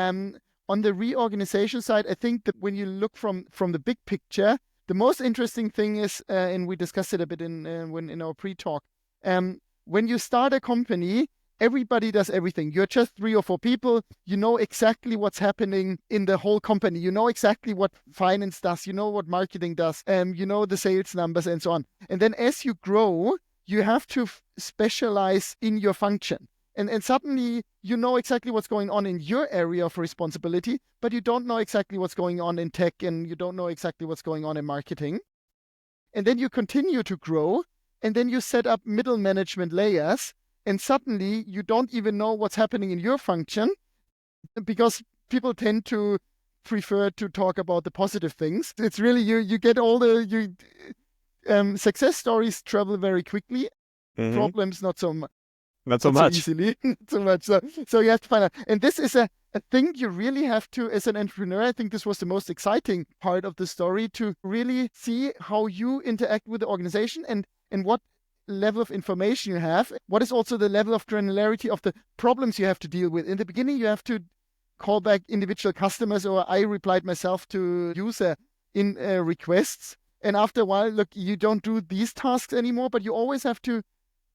On the reorganization side, I think that when you look from the big picture, the most interesting thing is, and we discussed it a bit in our pre-talk, when you start a company, everybody does everything. You're just 3 or 4 people. You know exactly what's happening in the whole company. You know exactly what finance does. You know what marketing does. You know the sales numbers and so on. And then as you grow, you have to specialize in your function. And suddenly you know exactly what's going on in your area of responsibility, but you don't know exactly what's going on in tech, and you don't know exactly what's going on in marketing. And then you continue to grow, and then you set up middle management layers, and suddenly you don't even know what's happening in your function, because people tend to prefer to talk about the positive things. It's really, you get all the success stories travel very quickly. Problems not so much. Not so much. Easily, not so much. So you have to find out. And this is a thing you really have to, as an entrepreneur, I think this was the most exciting part of the story, to really see how you interact with the organization and what level of information you have. What is also the level of granularity of the problems you have to deal with. In the beginning, you have to call back individual customers, or I replied myself to user in requests. And after a while, look, you don't do these tasks anymore, but you always have to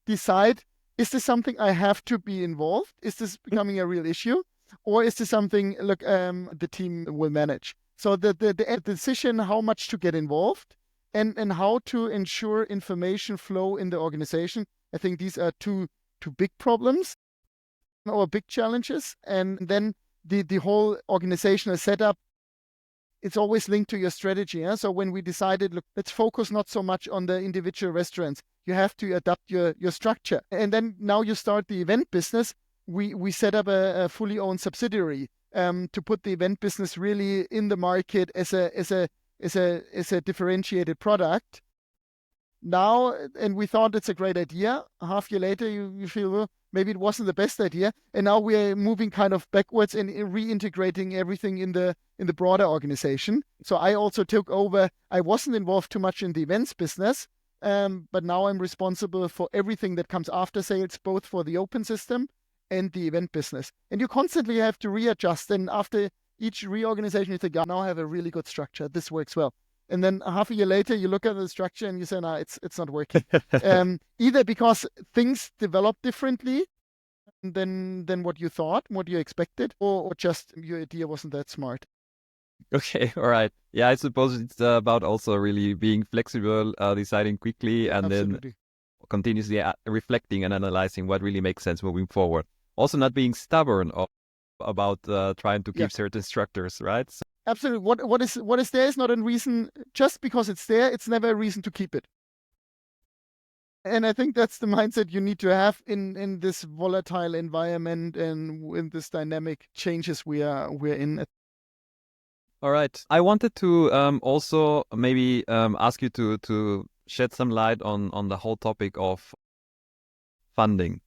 decide, is this something I have to be involved? Is this becoming a real issue? Or is this something, look, the team will manage? So the decision how much to get involved and how to ensure information flow in the organization, I think these are two big problems or big challenges. And then the whole organizational setup, it's always linked to your strategy. Yeah? So when we decided, look, let's focus not so much on the individual restaurants. You have to adapt your structure. And then now you start the event business. We set up a fully owned subsidiary to put the event business really in the market as a differentiated product. Now, and we thought it's a great idea. A half year later, you feel, well, maybe it wasn't the best idea. And now we're moving kind of backwards and reintegrating everything in the broader organization. So I also took over. I wasn't involved too much in the events business, but now I'm responsible for everything that comes after sales, both for the open system and the event business. And you constantly have to readjust. And after each reorganization, you think, now I have a really good structure. This works well. And then half a year later, you look at the structure and you say, no, it's not working. Either because things develop differently than what you thought, what you expected, or just your idea wasn't that smart. Okay, all right. Yeah, I suppose it's about also really being flexible, deciding quickly, and Absolutely. then continuously reflecting and analyzing what really makes sense moving forward. Also not being stubborn about trying to keep certain structures, right? So absolutely. What is there is not a reason. Just because it's there, it's never a reason to keep it. And I think that's the mindset you need to have in this volatile environment and in this dynamic changes we're in. all right. I wanted to also maybe ask you to shed some light on the whole topic of funding.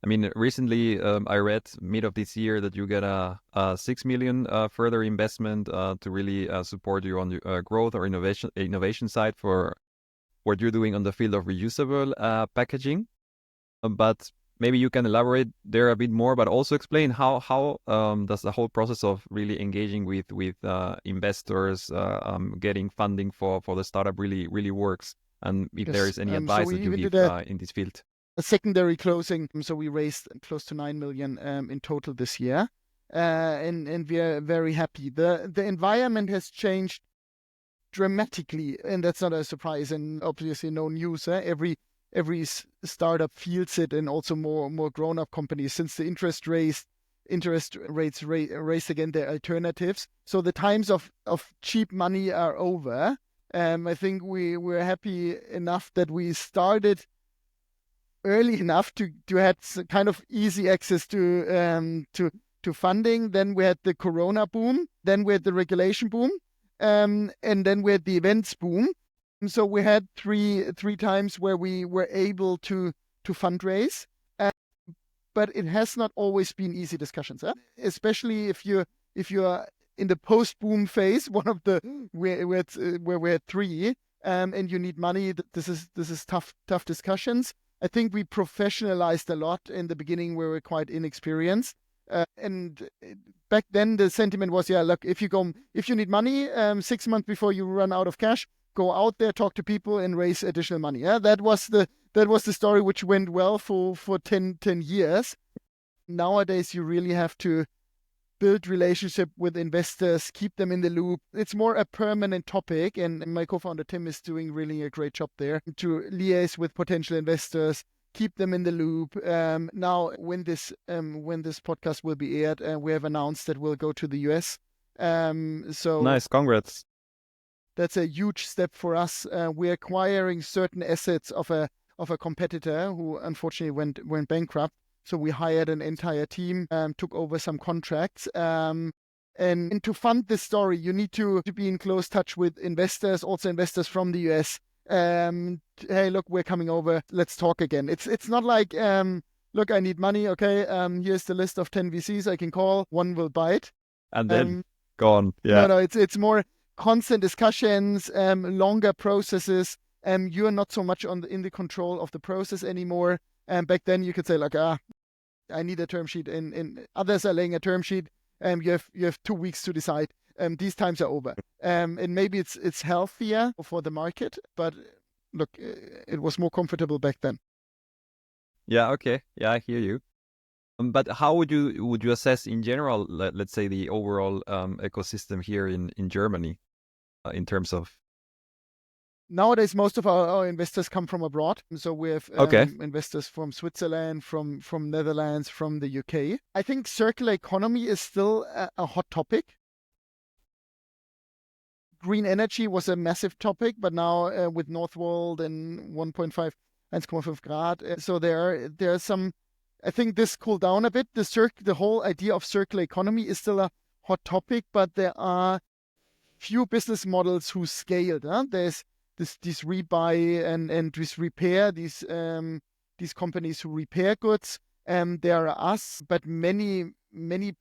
I mean, recently I read mid of this year that you get a 6 million further investment to really support you on the growth or innovation side for what you're doing on the field of reusable packaging. But maybe you can elaborate there a bit more, but also explain how does the whole process of really engaging with investors, getting funding for the startup really works, and if there is any advice that you give in this field. A secondary closing. So we raised close to 9 million in total this year. And we are very happy. The environment has changed dramatically, and that's not a surprise, and obviously no news. Every startup feels it, and also more grown-up companies, since the interest rates raised again their alternatives. So the times of cheap money are over. I think we're happy enough that we started early enough to had kind of easy access to funding. Then we had the Corona boom. Then we had the regulation boom, and then we had the events boom. And so we had three times where we were able to fundraise, but it has not always been easy discussions, especially if you're in the post boom phase, one of the where we had 3, and you need money. This is tough discussions. I think we professionalized a lot in the beginning. We were quite inexperienced, and back then the sentiment was, yeah, look, if you need money 6 months before you run out of cash, go out there, talk to people, and raise additional money. Yeah, that was the story which went well for 10 years. Nowadays, you really have to build relationship with investors, keep them in the loop. It's more a permanent topic, and my co-founder Tim is doing really a great job there to liaise with potential investors, keep them in the loop. Now, when this podcast will be aired, we have announced that we'll go to the US. So nice, congrats. That's a huge step for us. We're acquiring certain assets of a competitor who unfortunately went bankrupt. So we hired an entire team, took over some contracts. And to fund this story, you need to be in close touch with investors, also investors from the US. Hey, look, we're coming over. Let's talk again. It's not like, look, I need money. Okay, here's the list of 10 VCs I can call. One will bite. And then gone. Yeah. No, it's more constant discussions, longer processes. You're not so much in the control of the process anymore. Back then you could say like, I need a term sheet, and others are laying a term sheet. You have 2 weeks to decide. These times are over. And maybe it's healthier for the market, but look, it was more comfortable back then. Yeah. Okay. Yeah, I hear you. But how would you assess in general, let's say, the overall ecosystem here in Germany, in terms of? Nowadays, most of our investors come from abroad. So we have investors from Switzerland, from Netherlands, from the UK. I think circular economy is still a hot topic. Green energy was a massive topic, but now with Northvolt and 1.5 grad, so there are some. I think this cooled down a bit. The whole idea of circular economy is still a hot topic, but there are few business models who scaled. There's this rebuy and this repair, these companies who repair goods. There are us, but many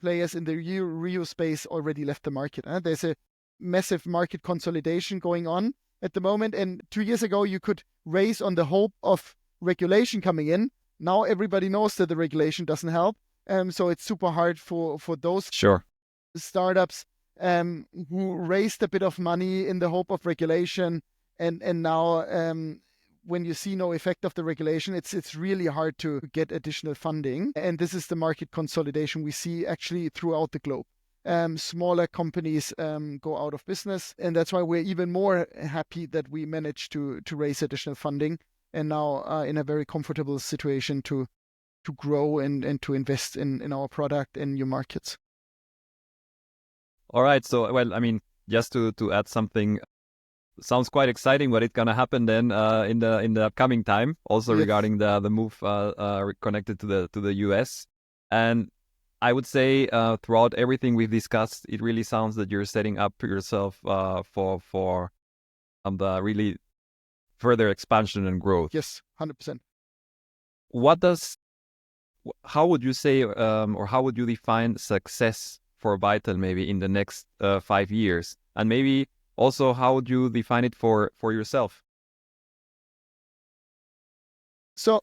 players in the reuse space already left the market. There's a massive market consolidation going on at the moment. And 2 years ago, you could raise on the hope of regulation coming in. Now everybody knows that the regulation doesn't help. So it's super hard for those startups who raised a bit of money in the hope of regulation. And now when you see no effect of the regulation, it's really hard to get additional funding. And this is the market consolidation we see actually throughout the globe. Smaller companies go out of business. And that's why we're even more happy that we managed to raise additional funding and now are in a very comfortable situation to grow and to invest in our product and new markets. All right. So, well, I mean, just to add something, sounds quite exciting what it's gonna happen then in the upcoming time. Also regarding the move connected to the US, and I would say throughout everything we've discussed, it really sounds that you're setting up yourself for the really further expansion and growth. Yes, 100%. How would you say or how would you define success for Vytal maybe in the next 5 years, and maybe also, how would you define it for yourself? So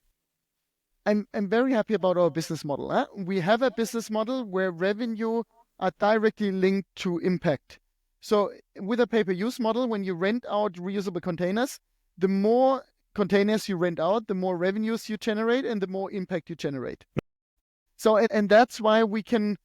I'm very happy about our business model. We have a business model where revenue are directly linked to impact. So with a pay-per-use model, when you rent out reusable containers, the more containers you rent out, the more revenues you generate and the more impact you generate. So and that's why we can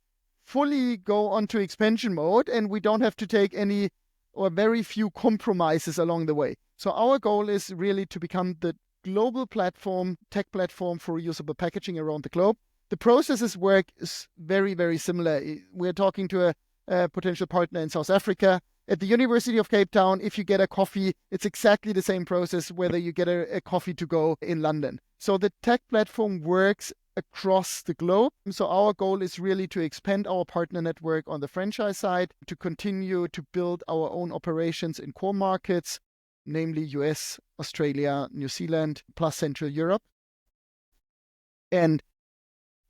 fully go onto expansion mode, and we don't have to take any or very few compromises along the way. So our goal is really to become the global tech platform for reusable packaging around the globe. The processes work is very, very similar. We're talking to a potential partner in South Africa. At the University of Cape Town, if you get a coffee, it's exactly the same process whether you get a coffee to go in London. So the tech platform works across the globe. So our goal is really to expand our partner network on the franchise side, to continue to build our own operations in core markets, namely US, Australia, New Zealand, plus Central Europe. And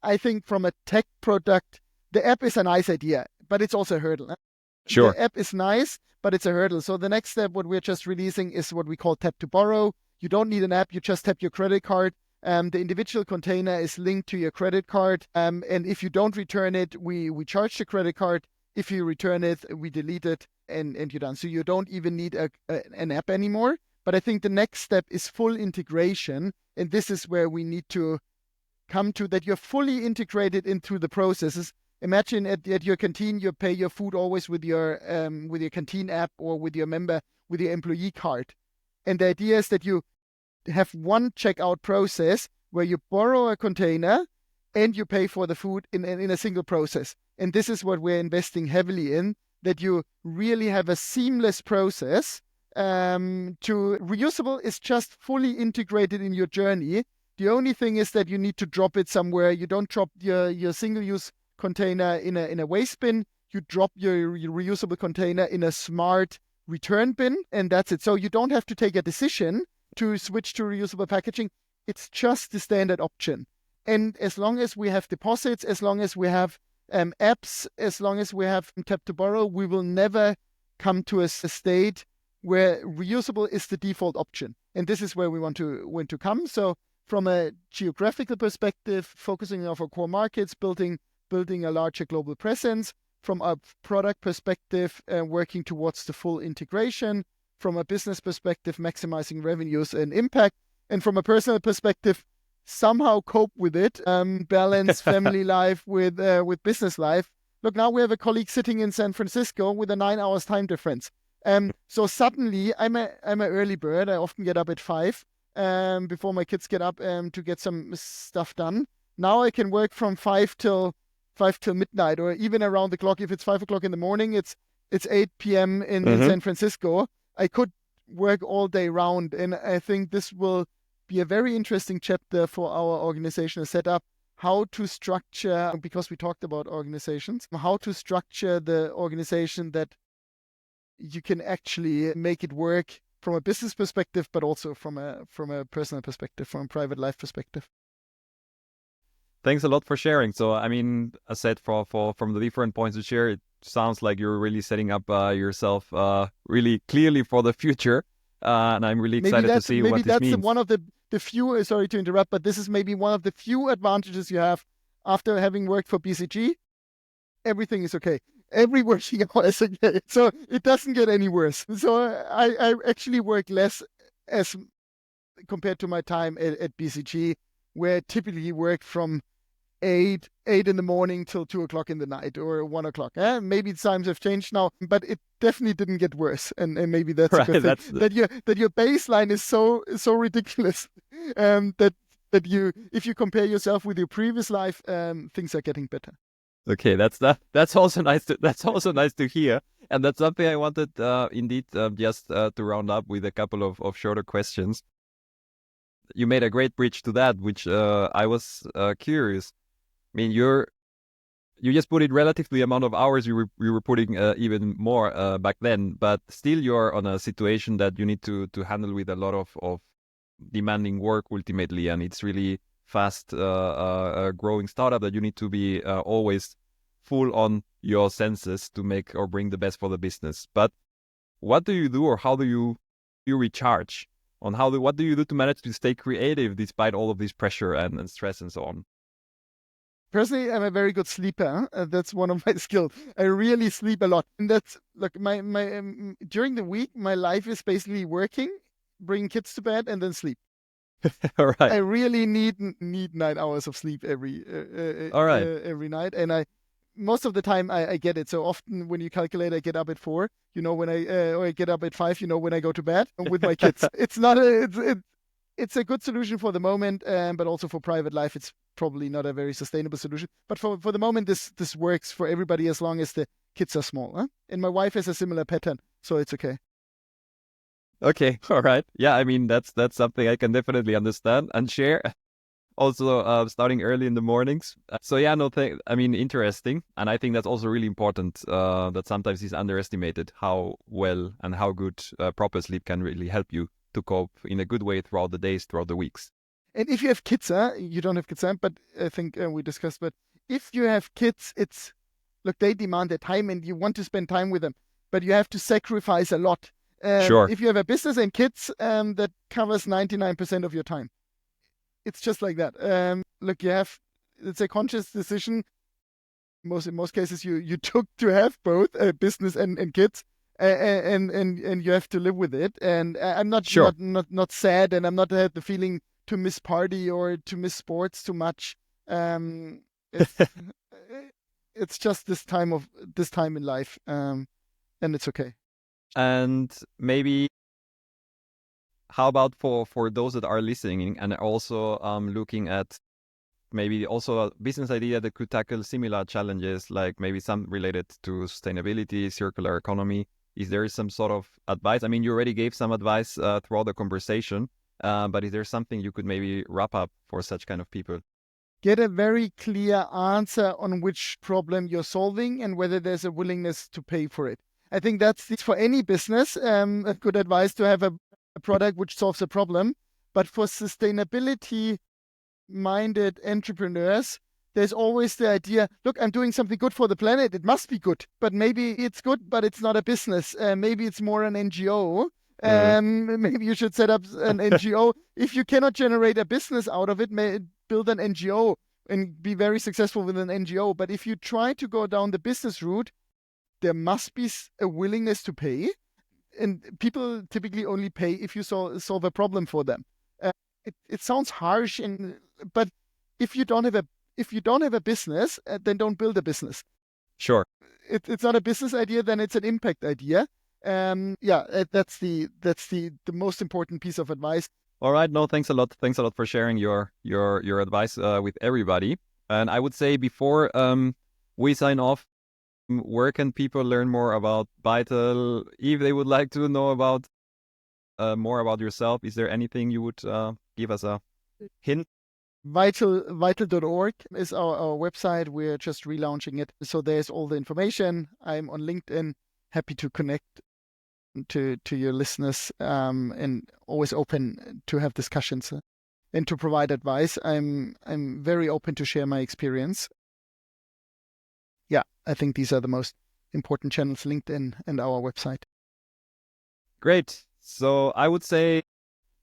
I think from a tech product, the app is a nice idea, but it's also a hurdle. Sure. The app is nice, but it's a hurdle. So the next step, what we're just releasing, is what we call tap to borrow. You don't need an app, you just tap your credit card The individual container is linked to your credit card. And if you don't return it, we charge the credit card. If you return it, we delete it and you're done. So you don't even need an app anymore. But I think the next step is full integration. And this is where we need to come to, that you're fully integrated into the processes. Imagine at your canteen, you pay your food always with your canteen app or with your employee card. And the idea is that you have one checkout process where you borrow a container and you pay for the food in a single process. And this is what we're investing heavily in, that you really have a seamless process. To Reusable is just fully integrated in your journey. The only thing is that you need to drop it somewhere. You don't drop your single-use container in a waste bin. You drop your reusable container in a smart return bin, and that's it. So you don't have to take a decision to switch to reusable packaging. It's just the standard option. And as long as we have deposits, as long as we have apps, as long as we have tap to borrow, we will never come to a state where reusable is the default option. And this is where we want to come. So from a geographical perspective, focusing on our core markets, building a larger global presence. From a product perspective, working towards the full integration. From a business perspective, maximizing revenues and impact. And from a personal perspective, somehow cope with it, balance family life with business life. Look, now we have a colleague sitting in San Francisco with a 9 hours time difference. So suddenly I'm an early bird. I often get up at 5 before my kids get up to get some stuff done. Now I can work from 5 till midnight, or even around the clock. If it's 5 o'clock in the morning, it's 8 p.m. in San Francisco. I could work all day round, and I think this will be a very interesting chapter for our organizational setup. How to structure, because we talked about organizations, how to structure the organization that you can actually make it work from a business perspective, but also from a personal perspective, from a private life perspective. Thanks a lot for sharing. So, I mean, as said, from the different points you share, it sounds like you're really setting up yourself really clearly for the future. And I'm really excited to see what this means. Maybe that's one of the few, sorry to interrupt, but this is maybe one of the few advantages you have after having worked for BCG. Everything is okay. Every working hour is okay. So it doesn't get any worse. So I actually work less as compared to my time at BCG, where I typically worked from 8 in the morning till 2 o'clock in the night or 1 o'clock. Maybe times have changed now, but it definitely didn't get worse. And maybe that's right, a good thing. That your baseline is so ridiculous that if you compare yourself with your previous life, things are getting better. Okay, that's also nice to hear, and that's something I wanted indeed just to round up with a couple of shorter questions. You made a great bridge to that, which I was curious. I mean, you just put it relative to the amount of hours you were putting even more back then, but still you're on a situation that you need to handle with a lot of demanding work ultimately, and it's really fast growing startup that you need to be always full on your senses to make or bring the best for the business. But what do you do, or how do you recharge? What do you do to manage to stay creative despite all of this pressure and stress and so on? Personally, I'm a very good sleeper. That's one of my skills. I really sleep a lot, and that's like my during the week, my life is basically working, bringing kids to bed, and then sleep. All right. I really need 9 hours of sleep every night, and most of the time I get it. So often when you calculate, I get up at 4. You know when or I get up at 5. You know when I go to bed with my kids. It's not it's a good solution for the moment, but also for private life, it's probably not a very sustainable solution. But for the moment, this works for everybody as long as the kids are small. Huh? And my wife has a similar pattern, so it's okay. Okay, all right. Yeah, I mean, that's something I can definitely understand and share. Also, starting early in the mornings. So yeah, interesting. And I think that's also really important that sometimes is underestimated how well and how good proper sleep can really help you to cope in a good way throughout the days, throughout the weeks. And if you have kids, you don't have kids, but I think we discussed, but if you have kids, they demand their time and you want to spend time with them, but you have to sacrifice a lot. Sure. If you have a business and kids, that covers 99% of your time. it's just like that. Look, it's a conscious decision. In most cases, you took to have both business and kids, and you have to live with it. And I'm not Sure. not sad, and I'm not had the feeling to miss party or to miss sports too much. It's it's just this time in life, and it's okay. And maybe how about for those that are listening and also looking at maybe also a business idea that could tackle similar challenges, like maybe some related to sustainability, circular economy? Is there some sort of advice? I mean, you already gave some advice throughout the conversation, but is there something you could maybe wrap up for such kind of people? Get a very clear answer on which problem you're solving and whether there's a willingness to pay for it. I think that's for any business a good advice, to have a product which solves a problem. But for sustainability minded entrepreneurs, there's always the idea, look, I'm doing something good for the planet. It must be good, but maybe it's good, but it's not a business. Maybe it's more an NGO. Maybe you should set up an NGO. If you cannot generate a business out of it, build an NGO and be very successful with an NGO. But if you try to go down the business route, there must be a willingness to pay. And people typically only pay if you solve a problem for them. It sounds harsh, but if you don't have a business, then don't build a business. Sure. It's not a business idea, then it's an impact idea. That's the most important piece of advice. All right. No, thanks a lot. Thanks a lot for sharing your advice with everybody. And I would say before we sign off, where can people learn more about Vytal? If they would like to know about more about yourself, is there anything you would give us a hint? Vytal.org is our website. We're just relaunching it. So there's all the information. I'm on LinkedIn, happy to connect to your listeners, and always open to have discussions and to provide advice. I'm very open to share my experience. Yeah, I think these are the most important channels, LinkedIn and our website. Great. So I would say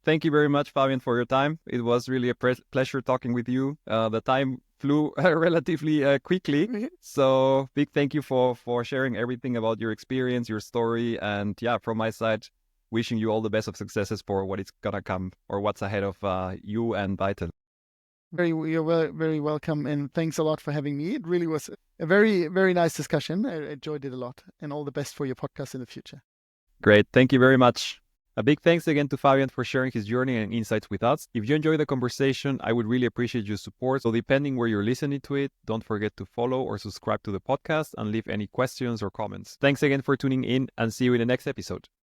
thank you very much, Fabian, for your time. It was really a pleasure talking with you. The time flew relatively quickly. So big thank you for sharing everything about your experience, your story. And yeah, from my side, wishing you all the best of successes for what is going to come or what's ahead of you and Vytal. You're very welcome. And thanks a lot for having me. It really was a very, very nice discussion. I enjoyed it a lot, and all the best for your podcast in the future. Great. Thank you very much. A big thanks again to Fabian for sharing his journey and insights with us. If you enjoyed the conversation, I would really appreciate your support. So depending where you're listening to it, don't forget to follow or subscribe to the podcast and leave any questions or comments. Thanks again for tuning in, and see you in the next episode.